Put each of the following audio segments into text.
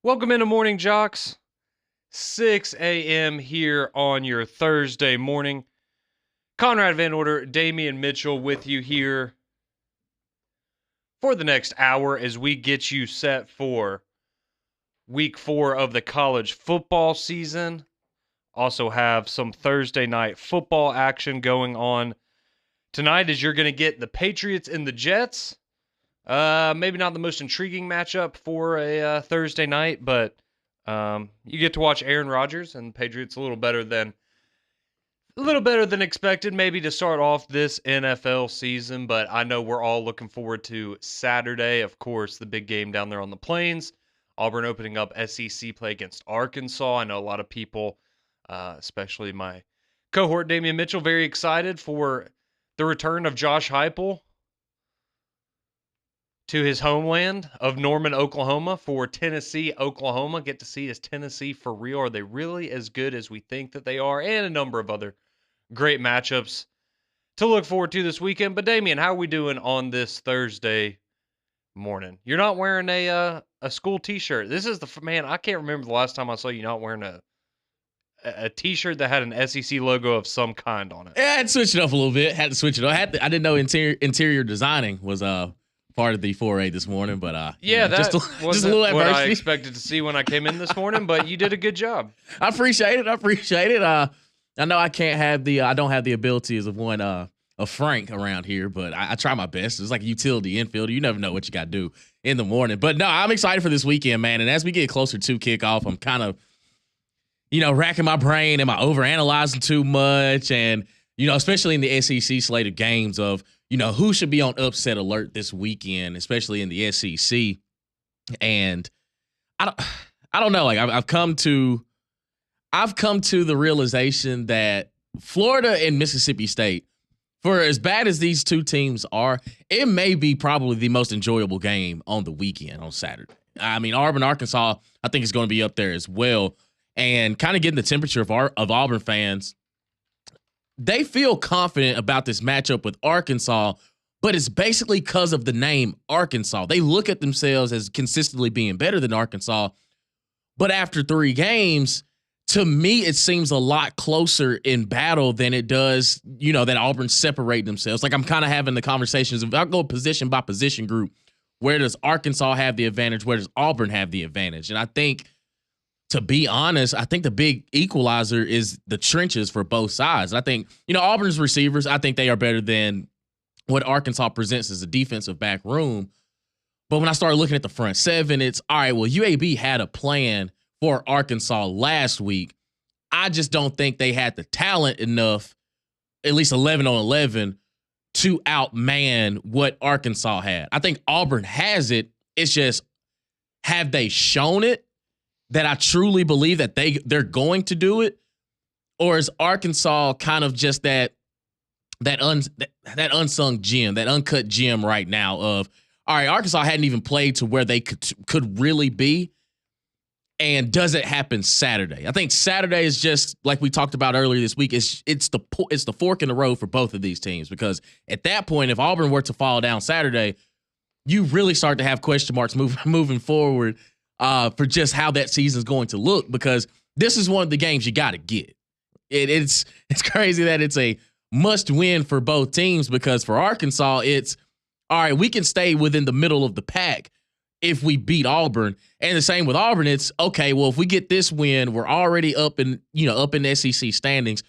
Welcome into Morning Jocks, 6 a.m. here on your Thursday morning. Conrad Van Order, Damian Mitchell with you here for the next hour as we get you set for week 4 of the college football season. Also have some Thursday night football action going on tonight as you're going to get the Patriots and the Jets. Maybe not the most intriguing matchup for a Thursday night, but you get to watch Aaron Rodgers and Patriots a little better than expected, maybe to start off this NFL season. But I know we're all looking forward to Saturday. Of course, the big game down there on the plains. Auburn opening up SEC play against Arkansas. I know a lot of people, especially my cohort Damian Mitchell, very excited for the return of Josh Heupel to his homeland of Norman, Oklahoma for Tennessee, Oklahoma. Get to see, is Tennessee for real? Are they really as good as we think that they are? And a number of other great matchups to look forward to this weekend. But Damian, how are we doing on this Thursday morning? You're not wearing a school t-shirt. This is man, I can't remember the last time I saw you not wearing a t-shirt that had an SEC logo of some kind on it. Yeah, I had to switch it up a little bit. Had to switch it up. I didn't know interior designing was part of the foray this morning, but yeah, that just a little adversity. What I expected to see when I came in this morning, but you did a good job. I appreciate it. I know I don't have the abilities of one of Frank around here, but I try my best. It's like a utility infielder. You never know what you got to do in the morning. But no, I'm excited for this weekend, man. And as we get closer to kickoff, I'm kind of, racking my brain. Am I overanalyzing too much? And, especially in the SEC slate of games of, who should be on upset alert this weekend, especially in the SEC. And I don't know. Like I've come to the realization that Florida and Mississippi State, for as bad as these two teams are, it may be probably the most enjoyable game on the weekend on Saturday. I mean, Auburn, Arkansas, I think is going to be up there as well. And kind of getting the temperature of Auburn fans, they feel confident about this matchup with Arkansas, but it's basically because of the name Arkansas. They look at themselves as consistently being better than Arkansas, but after 3 games, to me, it seems a lot closer in battle than it does, that Auburn separate themselves. Like I'm kind of having the conversations, if I go position by position group, where does Arkansas have the advantage? Where does Auburn have the advantage? And I think, to be honest, I think the big equalizer is the trenches for both sides. I think, Auburn's receivers, I think they are better than what Arkansas presents as a defensive back room. But when I started looking at the front seven, it's, all right, well, UAB had a plan for Arkansas last week. I just don't think they had the talent enough, at least 11 on 11, to outman what Arkansas had. I think Auburn has it. It's just, have they shown it? That I truly believe that they're going to do it, or is Arkansas kind of just that unsung gem, that uncut gem right now of, all right, Arkansas hadn't even played to where they could really be, and does it happen Saturday? I think Saturday is just like we talked about earlier this week. It's the fork in the road for both of these teams, because at that point, if Auburn were to fall down Saturday, you really start to have question marks moving forward. For just how that season's going to look, because this is one of the games you got to get. It's crazy that it's a must win for both teams, because for Arkansas, it's, all right, we can stay within the middle of the pack if we beat Auburn. And the same with Auburn, it's, okay, well, if we get this win, we're already up in the SEC standings.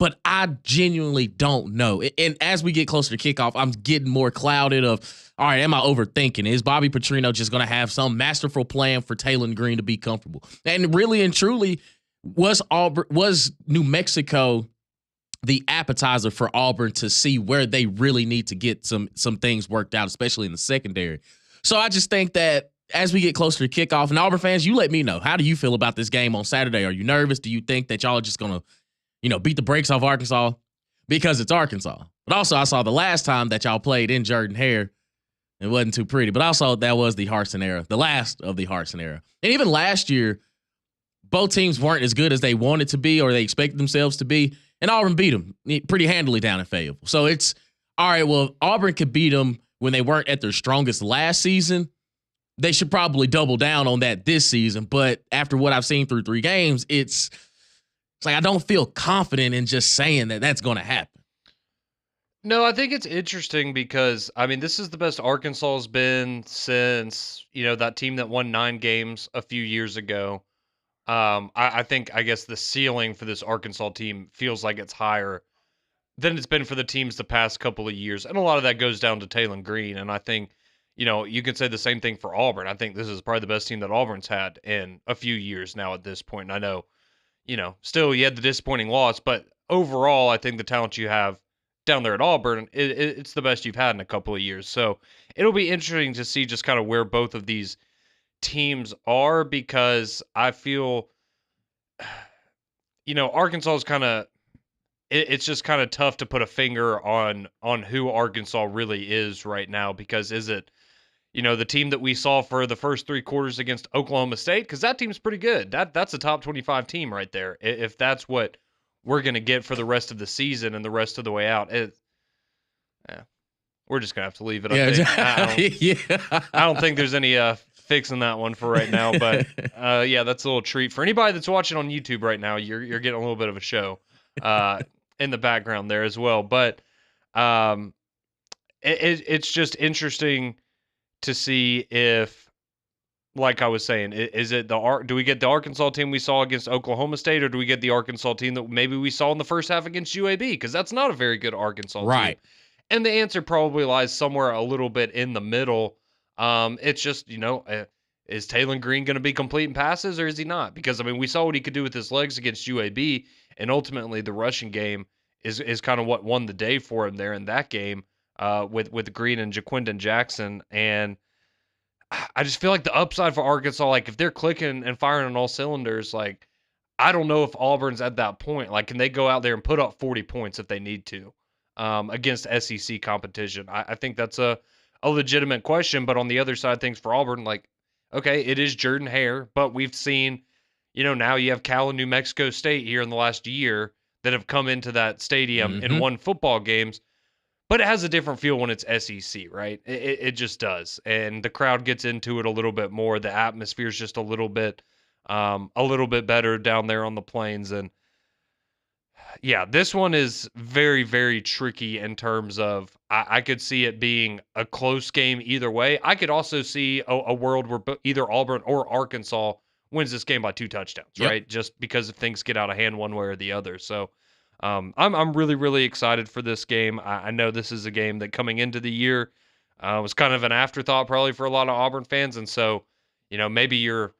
But I genuinely don't know. And as we get closer to kickoff, I'm getting more clouded of, all right, am I overthinking? Is Bobby Petrino just going to have some masterful plan for Taylen Green to be comfortable? And really and truly, was New Mexico the appetizer for Auburn to see where they really need to get some things worked out, especially in the secondary? So I just think that as we get closer to kickoff, and Auburn fans, you let me know. How do you feel about this game on Saturday? Are you nervous? Do you think that y'all are just going to beat the brakes off Arkansas because it's Arkansas? But also, I saw the last time that y'all played in Jordan-Hare, it wasn't too pretty. But also, that was the Harsin era, the last of the Harsin era. And even last year, both teams weren't as good as they wanted to be or they expected themselves to be. And Auburn beat them pretty handily down in Fayetteville. So it's, all right, well, Auburn could beat them when they weren't at their strongest last season. they should probably double down on that this season. But after what I've seen through 3 games, it's like I don't feel confident in just saying that that's going to happen. No, I think it's interesting because, I mean, this is the best Arkansas has been since, that team that won 9 games a few years ago. I think, I guess the ceiling for this Arkansas team feels like it's higher than it's been for the teams the past couple of years. And a lot of that goes down to Taylon Green. And I think, you could say the same thing for Auburn. I think this is probably the best team that Auburn's had in a few years now at this point. And I know, still you had the disappointing loss, but overall, I think the talent you have down there at Auburn, it's the best you've had in a couple of years. So it'll be interesting to see just kind of where both of these teams are, because I feel, Arkansas is kind of, it's just kind of tough to put a finger on who Arkansas really is right now, because is it, the team that we saw for the first 3 quarters against Oklahoma State? Because that team's pretty good. That's a top 25 team right there. If that's what we're going to get for the rest of the season and the rest of the way out, we're just going to have to leave it. I don't think there's any fixing that one for right now. But, that's a little treat. For anybody that's watching on YouTube right now, you're getting a little bit of a show in the background there as well. But it's just interesting to see if, like I was saying, is it do we get the Arkansas team we saw against Oklahoma State, or do we get the Arkansas team that maybe we saw in the first half against UAB? Because that's not a very good Arkansas team. And the answer probably lies somewhere a little bit in the middle. It's just, is Taylon Green going to be completing passes, or is he not? Because, I mean, we saw what he could do with his legs against UAB, and ultimately the rushing game is kind of what won the day for him there in that game with Green and Jaquindon Jackson. And I just feel like the upside for Arkansas, like if they're clicking and firing on all cylinders, like I don't know if Auburn's at that point. Like, can they go out there and put up 40 points if they need to against SEC competition? I think that's a legitimate question. But on the other side of things for Auburn, like, okay, it is Jordan Hare, but we've seen, now you have Cal and New Mexico State here in the last year that have come into that stadium and won football games. But it has a different feel when it's SEC, right? It just does. And the crowd gets into it a little bit more. The atmosphere is just a little bit better down there on the plains. And yeah, this one is very, very tricky in terms of I could see it being a close game either way. I could also see a world where either Auburn or Arkansas wins this game by 2 touchdowns, right? Just because if things get out of hand one way or the other. So I'm really, really excited for this game. I know this is a game that coming into the year was kind of an afterthought probably for a lot of Auburn fans. And so, maybe you're,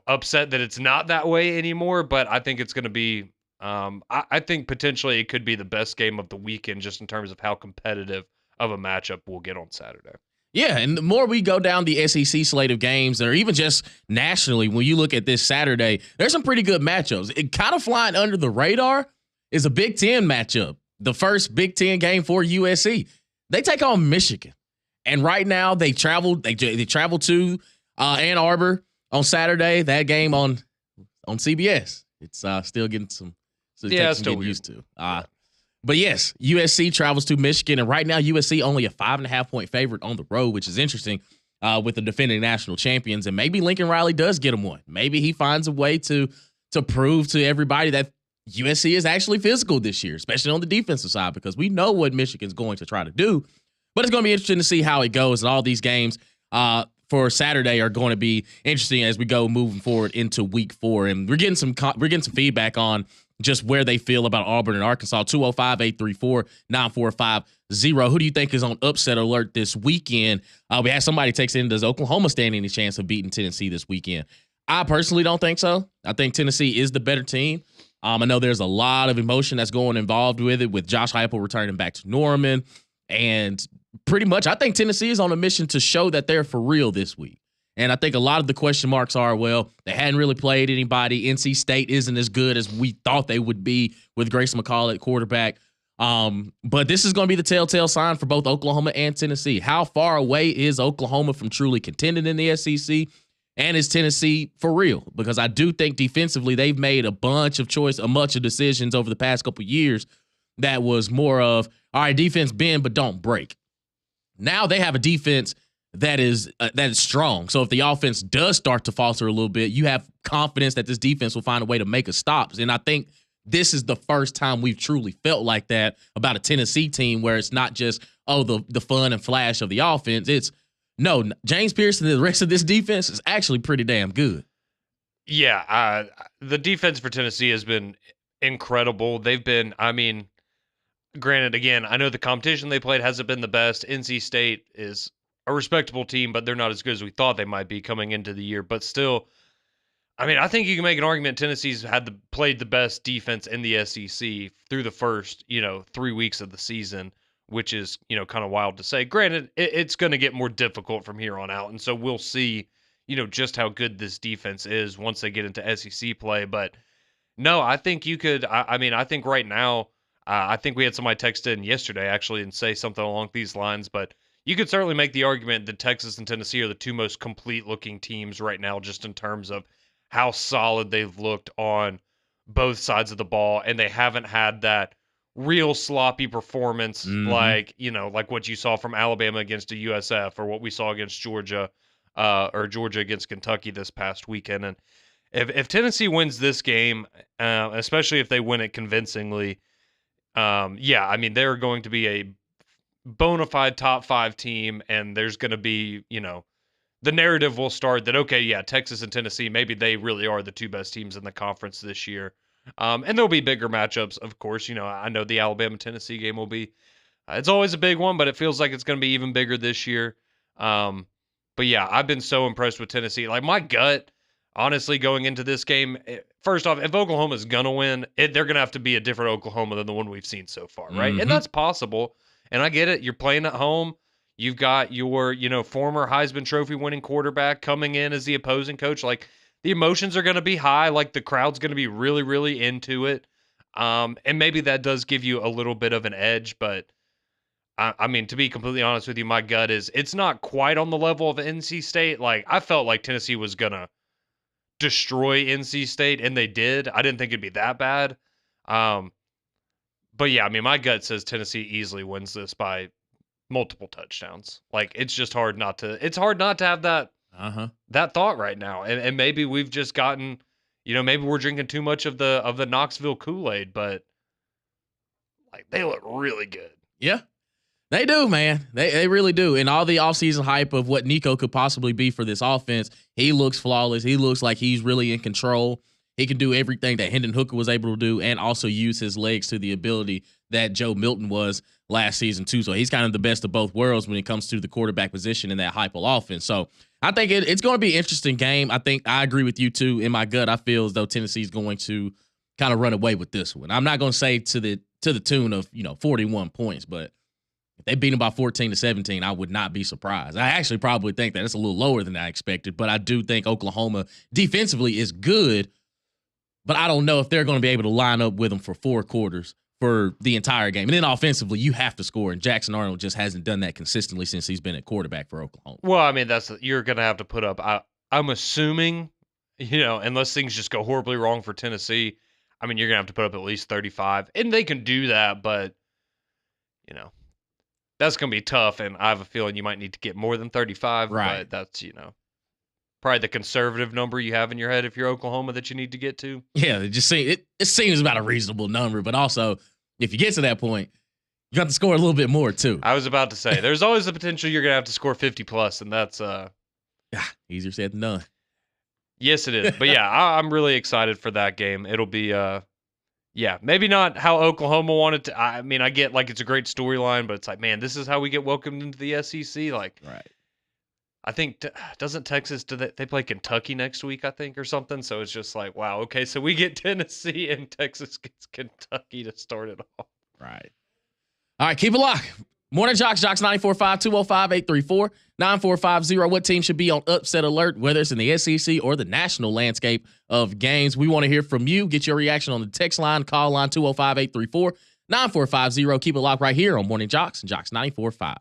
upset that it's not that way anymore. But I think it's going to be, I think potentially it could be the best game of the weekend just in terms of how competitive of a matchup we'll get on Saturday. Yeah, and the more we go down the SEC slate of games, or even just nationally, when you look at this Saturday, there's some pretty good matchups. It kind of flying under the radar is a Big Ten matchup, the first Big Ten game for USC. They take on Michigan, and right now they travel to Ann Arbor on Saturday. That game on CBS. It's still getting some getting used to. But yes, USC travels to Michigan, and right now USC only a 5.5-point favorite on the road, which is interesting with the defending national champions. And maybe Lincoln Riley does get them one. Maybe he finds a way to prove to everybody that USC is actually physical this year, especially on the defensive side, because we know what Michigan's going to try to do. But it's going to be interesting to see how it goes. And all these games for Saturday are going to be interesting as we go moving forward into week 4. And we're getting some feedback on just where they feel about Auburn and Arkansas. 205-834-9450. Who do you think is on upset alert this weekend? We had somebody text in, does Oklahoma stand any chance of beating Tennessee this weekend? I personally don't think so. I think Tennessee is the better team. I know there's a lot of emotion that's going involved with it, with Josh Heupel returning back to Norman. And pretty much, I think Tennessee is on a mission to show that they're for real this week. And I think a lot of the question marks are, well, they hadn't really played anybody. NC State isn't as good as we thought they would be with Grayson McCall at quarterback. But this is going to be the telltale sign for both Oklahoma and Tennessee. How far away is Oklahoma from truly contending in the SEC? And is Tennessee for real? Because I do think defensively they've made a bunch of decisions over the past couple of years that was more of, all right, defense bend but don't break. Now they have a defense that is strong. So if the offense does start to falter a little bit, you have confidence that this defense will find a way to make a stop. And I think this is the first time we've truly felt like that about a Tennessee team, where it's not just, the fun and flash of the offense. It's, no, James Pearson and the rest of this defense is actually pretty damn good. Yeah, the defense for Tennessee has been incredible. They've been, granted, again, I know the competition they played hasn't been the best. NC State is a respectable team, but they're not as good as we thought they might be coming into the year. But still, I think you can make an argument Tennessee's played the best defense in the SEC through the first, 3 weeks of the season, which is, kind of wild to say. Granted, it's going to get more difficult from here on out, and so we'll see, just how good this defense is once they get into SEC play. But no, I think you could. I think right now, I think we had somebody text in yesterday actually and say something along these lines, but you could certainly make the argument that Texas and Tennessee are the two most complete looking teams right now, just in terms of how solid they've looked on both sides of the ball, and they haven't had that real sloppy performance like what you saw from Alabama against a USF, or what we saw against Georgia, or Georgia against Kentucky this past weekend. And if Tennessee wins this game, especially if they win it convincingly, they're going to be a bona fide top 5 team, and there's going to be, the narrative will start that, okay, yeah, Texas and Tennessee, maybe they really are the two best teams in the conference this year. And there'll be bigger matchups, of course. I know the Alabama-Tennessee game will be, it's always a big one, but it feels like it's going to be even bigger this year. But yeah, I've been so impressed with Tennessee. Like, my gut, honestly, going into this game, first off, if Oklahoma's going to win, they're going to have to be a different Oklahoma than the one we've seen so far, right? And that's possible. And I get it. You're playing at home. You've got your, former Heisman Trophy winning quarterback coming in as the opposing coach. Like, the emotions are going to be high. Like, the crowd's going to be really, really into it. And maybe that does give you a little bit of an edge. But, to be completely honest with you, my gut is it's not quite on the level of NC State. Like, I felt like Tennessee was going to destroy NC State, and they did. I didn't think it'd be that bad. But yeah, my gut says Tennessee easily wins this by multiple touchdowns. Like, it's just hard not to have that that thought right now. And maybe we've just gotten, maybe we're drinking too much of the Knoxville Kool-Aid, but like, they look really good. Yeah. They do, man. They really do. And all the offseason hype of what Nico could possibly be for this offense, he looks flawless. He looks like he's really in control. He can do everything that Hendon Hooker was able to do, and also use his legs to the ability that Joe Milton was last season too. So he's kind of the best of both worlds when it comes to the quarterback position in that Heupel offense. So I think it's going to be an interesting game. I think I agree with you too. In my gut, I feel as though Tennessee's going to kind of run away with this one. I'm not going to say to the tune of 41 points, but if they beat them by 14-17, I would not be surprised. I actually probably think that it's a little lower than I expected, but I do think Oklahoma defensively is good. But I don't know if they're going to be able to line up with them for 4 quarters for the entire game. And then offensively, you have to score. And Jackson Arnold just hasn't done that consistently since he's been at quarterback for Oklahoma. Well, you're going to have to put up, I'm assuming, unless things just go horribly wrong for Tennessee, you're going to have to put up at least 35. And they can do that, but, that's going to be tough. And I have a feeling you might need to get more than 35. Right. But that's, probably the conservative number you have in your head if you're Oklahoma that you need to get to. Yeah, it seems about a reasonable number, but also if you get to that point, you got to score a little bit more too. I was about to say, there's always the potential you're gonna have to score 50 plus, and that's easier said than done. Yes, it is. But yeah, I'm really excited for that game. It'll be maybe not how Oklahoma wanted to. I get like it's a great storyline, but it's like, man, this is how we get welcomed into the SEC. Like, right. I think, doesn't Texas, they play Kentucky next week, I think, or something? So it's just like, wow, okay, so we get Tennessee and Texas gets Kentucky to start it off. Right. All right, keep it locked. Morning Jocks, Jocks 94.5, 205-834-9450. What team should be on upset alert, whether it's in the SEC or the national landscape of games? We want to hear from you. Get your reaction on the text line, call line 205-834-9450. Keep it locked right here on Morning Jocks and Jocks 94.5.